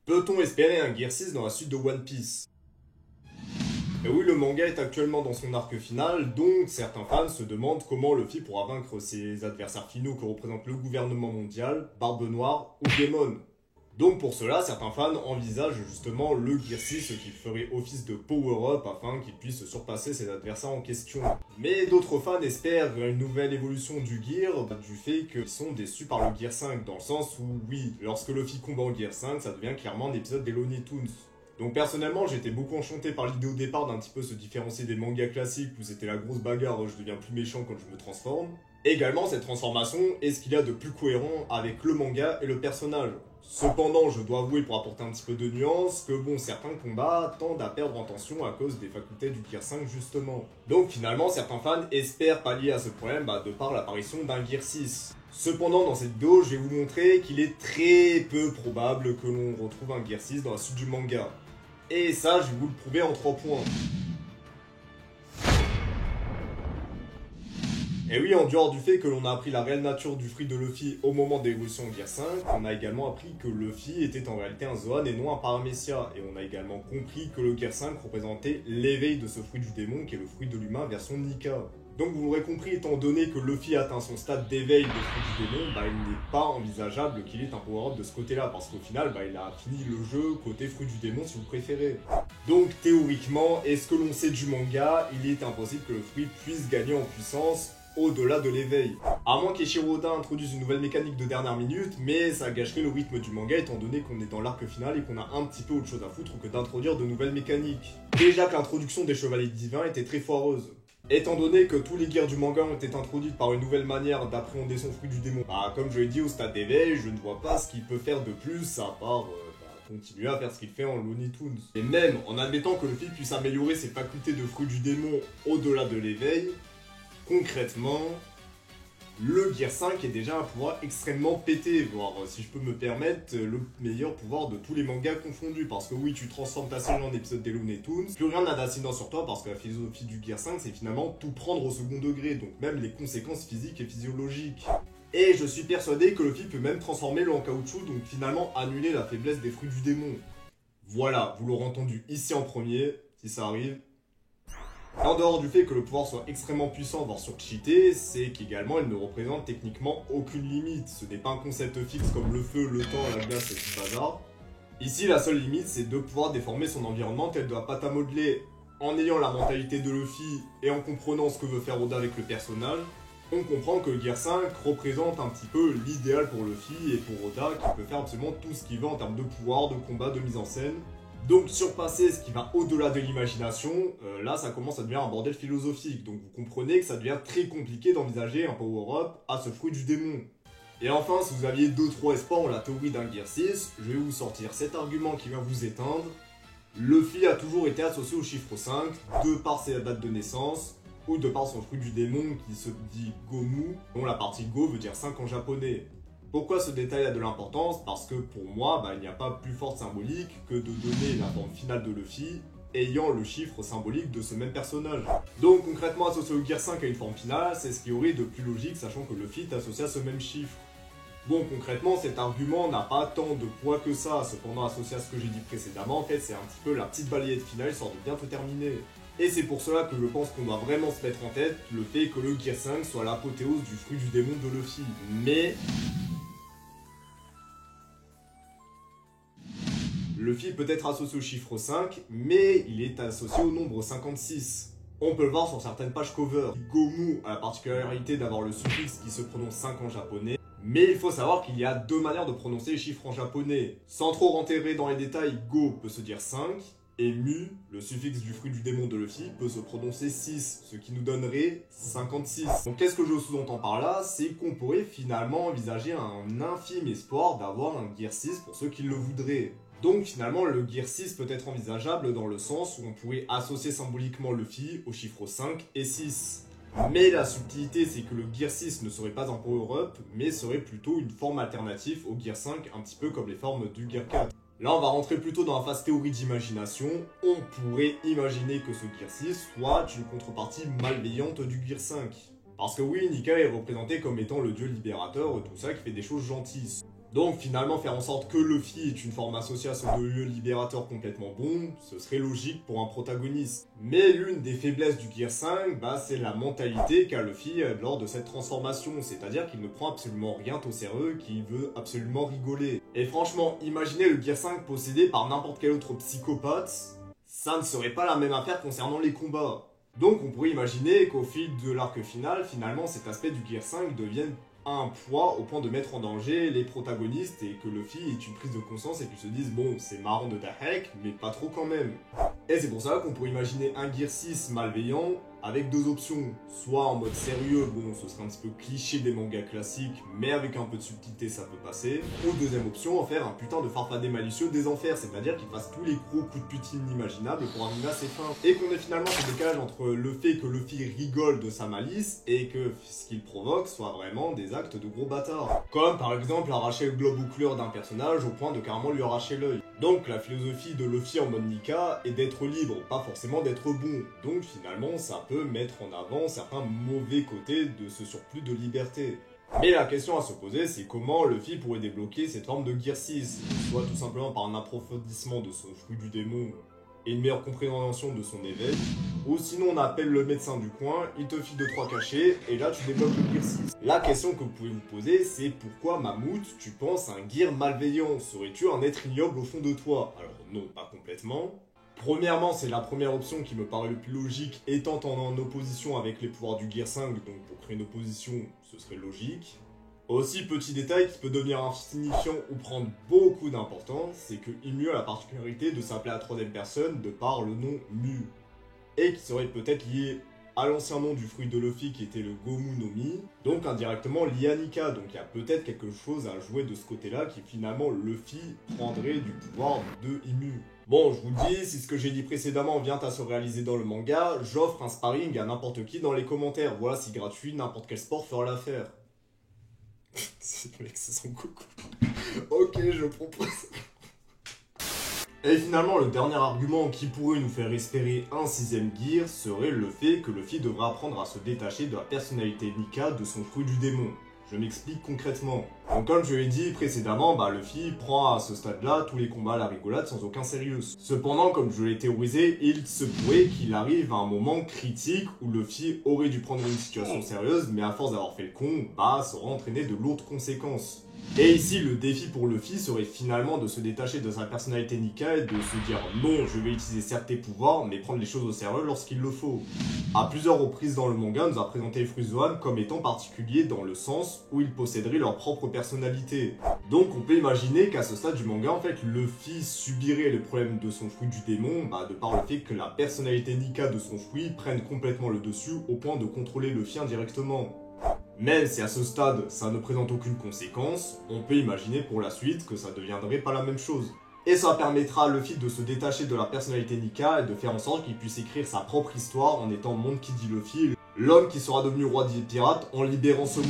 Peut-on espérer un Gear 6 dans la suite de One Piece? Et oui, le manga est actuellement dans son arc final, donc certains fans se demandent comment Luffy pourra vaincre ses adversaires finaux que représente le gouvernement mondial, Barbe Noire ou Demon. Donc pour cela, certains fans envisagent justement le Gear 6 qui ferait office de power-up afin qu'il puisse surpasser ses adversaires en question. Mais d'autres fans espèrent une nouvelle évolution du Gear du fait qu'ils sont déçus par le Gear 5, dans le sens où oui, lorsque Luffy combat en Gear 5, ça devient clairement un épisode des Looney Tunes. Donc personnellement, j'étais beaucoup enchanté par l'idée au départ d'un petit peu se différencier des mangas classiques où c'était la grosse bagarre, je deviens plus méchant quand je me transforme. Également, cette transformation est ce qu'il y a de plus cohérent avec le manga et le personnage. Cependant, je dois avouer pour apporter un petit peu de nuance que bon, certains combats tendent à perdre en tension à cause des facultés du Gear 5 justement. Donc finalement, certains fans espèrent pallier à ce problème de par l'apparition d'un Gear 6. Cependant, dans cette vidéo, je vais vous montrer qu'il est très peu probable que l'on retrouve un Gear 6 dans la suite du manga. Et ça, je vais vous le prouver en 3 points. Et oui, en dehors du fait que l'on a appris la réelle nature du fruit de Luffy au moment de l'évolution Gear 5, on a également appris que Luffy était en réalité un Zoan et non un Paramecia. Et on a également compris que le Gear 5 représentait l'éveil de ce fruit du démon qui est le fruit de l'humain version Nika. Donc vous l'aurez compris, étant donné que Luffy a atteint son stade d'éveil de fruit du démon, il n'est pas envisageable qu'il ait un power-up de ce côté-là, parce qu'au final, il a fini le jeu côté fruit du démon si vous préférez. Donc théoriquement, et ce que l'on sait du manga, il est impossible que le fruit puisse gagner en puissance au-delà de l'éveil. À moins qu'Eiichiro Oda introduise une nouvelle mécanique de dernière minute, mais ça gâcherait le rythme du manga étant donné qu'on est dans l'arc final et qu'on a un petit peu autre chose à foutre que d'introduire de nouvelles mécaniques. Déjà que l'introduction des chevaliers divins était très foireuse. Étant donné que tous les gears du manga ont été introduits par une nouvelle manière d'appréhender son fruit du démon, comme je l'ai dit au stade d'éveil, je ne vois pas ce qu'il peut faire de plus à part continuer à faire ce qu'il fait en Looney Tunes. Et même en admettant que Luffy puisse améliorer ses facultés de fruit du démon au-delà de l'éveil, concrètement, le Gear 5 est déjà un pouvoir extrêmement pété, voire si je peux me permettre, le meilleur pouvoir de tous les mangas confondus. Parce que oui, tu transformes ta série en épisode des Looney Tunes, plus rien n'a d'incidence sur toi parce que la philosophie du Gear 5 c'est finalement tout prendre au second degré, donc même les conséquences physiques et physiologiques. Et je suis persuadé que Luffy peut même transformer l'eau en caoutchouc, donc finalement annuler la faiblesse des fruits du démon. Voilà, vous l'aurez entendu ici en premier, si ça arrive. En dehors du fait que le pouvoir soit extrêmement puissant, voire surcheaté, c'est qu'également il ne représente techniquement aucune limite. Ce n'est pas un concept fixe comme le feu, le temps, la glace et tout bazar. Ici, la seule limite, c'est de pouvoir déformer son environnement tel de la pâte à modeler. En ayant la mentalité de Luffy et en comprenant ce que veut faire Oda avec le personnage, on comprend que Gear 5 représente un petit peu l'idéal pour Luffy et pour Oda qui peut faire absolument tout ce qu'il veut en termes de pouvoir, de combat, de mise en scène. Donc surpasser ce qui va au-delà de l'imagination, là ça commence à devenir un bordel philosophique. Donc vous comprenez que ça devient très compliqué d'envisager un power-up à ce fruit du démon. Et enfin, si vous aviez 2-3 espoirs en la théorie d'un Gear 6, je vais vous sortir cet argument qui va vous éteindre. Luffy a toujours été associé au chiffre 5, de par sa date de naissance, ou de par son fruit du démon qui se dit Gomu, dont la partie Go veut dire 5 en japonais. Pourquoi ce détail a de l'importance? Parce que pour moi, il n'y a pas plus forte symbolique que de donner la forme finale de Luffy ayant le chiffre symbolique de ce même personnage. Donc concrètement, associer au Gear 5 à une forme finale, c'est ce qui aurait de plus logique sachant que Luffy est associé à ce même chiffre. Bon, concrètement, cet argument n'a pas tant de poids que ça, cependant associé à ce que j'ai dit précédemment, en fait, c'est un petit peu la petite balayette finale histoire de bien tout terminer. Et c'est pour cela que je pense qu'on doit vraiment se mettre en tête le fait que le Gear 5 soit l'apothéose du fruit du démon de Luffy. Mais Luffy peut être associé au chiffre 5, mais il est associé au nombre 56. On peut le voir sur certaines pages cover. Gomu a la particularité d'avoir le suffixe qui se prononce 5 en japonais, mais il faut savoir qu'il y a deux manières de prononcer les chiffres en japonais. Sans trop rentrer dans les détails, Go peut se dire 5, et Mu, le suffixe du fruit du démon de Luffy, peut se prononcer 6, ce qui nous donnerait 56. Donc qu'est-ce que je sous-entends par là? C'est qu'on pourrait finalement envisager un infime espoir d'avoir un Gear 6 pour ceux qui le voudraient. Donc finalement, le Gear 6 peut être envisageable dans le sens où on pourrait associer symboliquement Luffy aux chiffres 5 et 6. Mais la subtilité, c'est que le Gear 6 ne serait pas un power-up, mais serait plutôt une forme alternative au Gear 5, un petit peu comme les formes du Gear 4. Là, on va rentrer plutôt dans la phase théorie d'imagination. On pourrait imaginer que ce Gear 6 soit une contrepartie malveillante du Gear 5. Parce que oui, Nika est représenté comme étant le dieu libérateur, tout ça, qui fait des choses gentilles. Donc finalement faire en sorte que Luffy ait une forme associée à son de libérateur complètement bon, ce serait logique pour un protagoniste. Mais l'une des faiblesses du Gear 5, c'est la mentalité qu'a Luffy lors de cette transformation, c'est-à-dire qu'il ne prend absolument rien au sérieux, qu'il veut absolument rigoler. Et franchement, imaginez le Gear 5 possédé par n'importe quel autre psychopathe, ça ne serait pas la même affaire concernant les combats. Donc on pourrait imaginer qu'au fil de l'arc final, finalement cet aspect du Gear 5 devienne un poids au point de mettre en danger les protagonistes et que Luffy ait une prise de conscience et qu'il se dise bon c'est marrant de Dahek mais pas trop quand même. Et c'est pour ça qu'on pourrait imaginer un Gear 6 malveillant avec deux options, soit en mode sérieux, bon ce serait un petit peu cliché des mangas classiques mais avec un peu de subtilité ça peut passer, ou deuxième option en faire un putain de farfadet malicieux des enfers, c'est-à-dire qu'il fasse tous les gros coups de putine inimaginables pour arriver à ses fins, et qu'on ait finalement ce décalage entre le fait que Luffy rigole de sa malice et que ce qu'il provoque soit vraiment des actes de gros bâtards, comme par exemple arracher le globe aux couleurs d'un personnage au point de carrément lui arracher l'œil. Donc la philosophie de Luffy en mode Nika est d'être libre, pas forcément d'être bon, donc finalement ça peut mettre en avant certains mauvais côtés de ce surplus de liberté. Mais la question à se poser, c'est comment Luffy pourrait débloquer cette forme de Gear 6, soit tout simplement par un approfondissement de son fruit du démon et une meilleure compréhension de son éveil, ou sinon on appelle le médecin du coin, il te file 2-3 cachets, et là tu débloques le Gear 6. La question que vous pouvez vous poser, c'est pourquoi Mammouth, tu penses à un Gear malveillant? Serais-tu un être ignoble au fond de toi? Alors non, pas complètement. Premièrement, c'est la première option qui me paraît le plus logique, étant en opposition avec les pouvoirs du Gear 5, donc pour créer une opposition, ce serait logique. Aussi, petit détail qui peut devenir insignifiant ou prendre beaucoup d'importance, c'est que Imu a la particularité de s'appeler à la troisième personne de par le nom Mu, et qui serait peut-être lié à l'ancien nom du fruit de Luffy qui était le Gomu no Mi, donc indirectement lié à Nika, donc il y a peut-être quelque chose à jouer de ce côté-là qui finalement Luffy prendrait du pouvoir de Imu. Bon, je vous le dis, si ce que j'ai dit précédemment vient à se réaliser dans le manga, j'offre un sparring à n'importe qui dans les commentaires, voilà si gratuit, n'importe quel sport fera l'affaire. Mec, c'est son coucou. Ok, je propose. Et finalement, le dernier argument qui pourrait nous faire espérer un 6ème Gear serait le fait que Luffy devra apprendre à se détacher de la personnalité Nika de son fruit du démon. Je m'explique concrètement. Donc comme je l'ai dit précédemment, Luffy prend à ce stade-là tous les combats à la rigolade sans aucun sérieux. Cependant, comme je l'ai théorisé, il se pourrait qu'il arrive à un moment critique où Luffy aurait dû prendre une situation sérieuse, mais à force d'avoir fait le con, sera entraîné de lourdes conséquences. Et ici, le défi pour Luffy serait finalement de se détacher de sa personnalité Nika et de se dire non, je vais utiliser certes tes pouvoirs, mais prendre les choses au sérieux lorsqu'il le faut. À plusieurs reprises dans le manga, on nous a présenté les fruits Zoan comme étant particuliers dans le sens où ils posséderaient leur propre personnalité. Donc on peut imaginer qu'à ce stade du manga, en fait, Luffy subirait les problèmes de son fruit du démon, de par le fait que la personnalité Nika de son fruit prenne complètement le dessus au point de contrôler Luffy indirectement. Même si à ce stade, ça ne présente aucune conséquence, on peut imaginer pour la suite que ça ne deviendrait pas la même chose. Et ça permettra à Luffy de se détacher de la personnalité Nika et de faire en sorte qu'il puisse écrire sa propre histoire en étant Monkey D. Luffy, l'homme qui sera devenu roi des pirates en libérant ce monde.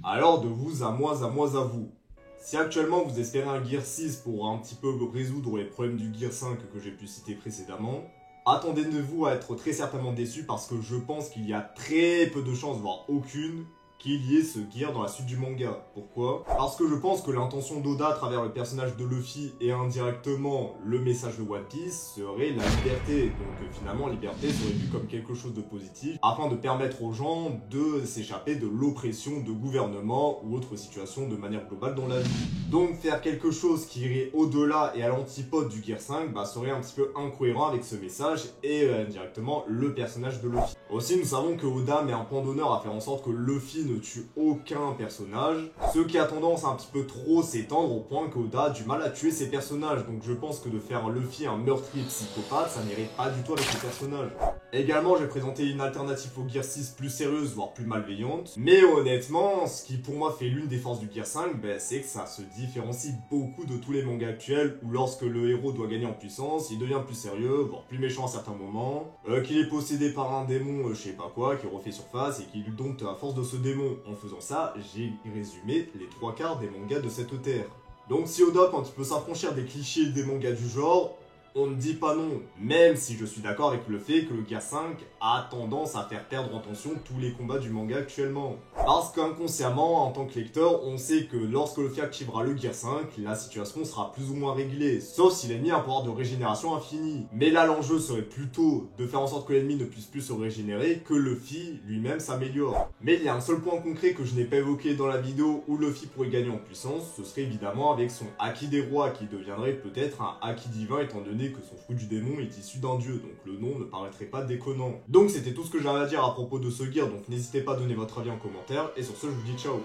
Alors de vous à moi à vous. Si actuellement vous espérez un Gear 6 pour un petit peu résoudre les problèmes du Gear 5 que j'ai pu citer précédemment, attendez-vous à être très certainement déçus parce que je pense qu'il y a très peu de chances, voire aucune, qu'il y ait ce Gear dans la suite du manga. Pourquoi? Parce que je pense que l'intention d'Oda à travers le personnage de Luffy et indirectement le message de One Piece serait la liberté. Donc finalement, liberté serait vue comme quelque chose de positif afin de permettre aux gens de s'échapper de l'oppression de gouvernement ou autre situation de manière globale dans la vie. Donc faire quelque chose qui irait au-delà et à l'antipode du Gear 5 serait un petit peu incohérent avec ce message et indirectement le personnage de Luffy. Aussi, nous savons que Oda met un point d'honneur à faire en sorte que Luffy ne tue aucun personnage, ce qui a tendance à un petit peu trop s'étendre au point qu'Oda a du mal à tuer ses personnages, donc je pense que de faire Luffy un meurtrier psychopathe, ça n'irait pas du tout avec le personnage. Également, j'ai présenté une alternative au Gear 6 plus sérieuse, voire plus malveillante, mais honnêtement, ce qui pour moi fait l'une des forces du Gear 5, c'est que ça se différencie beaucoup de tous les mangas actuels, où lorsque le héros doit gagner en puissance, il devient plus sérieux, voire plus méchant à certains moments, qu'il est possédé par un démon, je sais pas quoi, qui refait surface, et qu'il dompte à force de ce démon. En faisant ça, j'ai résumé les 3/4 des mangas de cette terre. Donc si Oda peut un petit peu s'affranchir des clichés des mangas du genre, on ne dit pas non, même si je suis d'accord avec le fait que le Gear 5 a tendance à faire perdre en tension tous les combats du manga actuellement. Parce qu'inconsciemment, en tant que lecteur, on sait que lorsque Luffy activera le Gear 5, la situation sera plus ou moins réglée, sauf si l'ennemi a un pouvoir de régénération infini. Mais là, l'enjeu serait plutôt de faire en sorte que l'ennemi ne puisse plus se régénérer, que Luffy lui-même s'améliore. Mais il y a un seul point concret que je n'ai pas évoqué dans la vidéo où Luffy pourrait gagner en puissance, ce serait évidemment avec son Haki des rois, qui deviendrait peut-être un Haki divin étant donné que son fruit du démon est issu d'un dieu, donc le nom ne paraîtrait pas déconnant. Donc c'était tout ce que j'avais à dire à propos de ce gear, donc n'hésitez pas à donner votre avis en commentaire, et sur ce je vous dis ciao.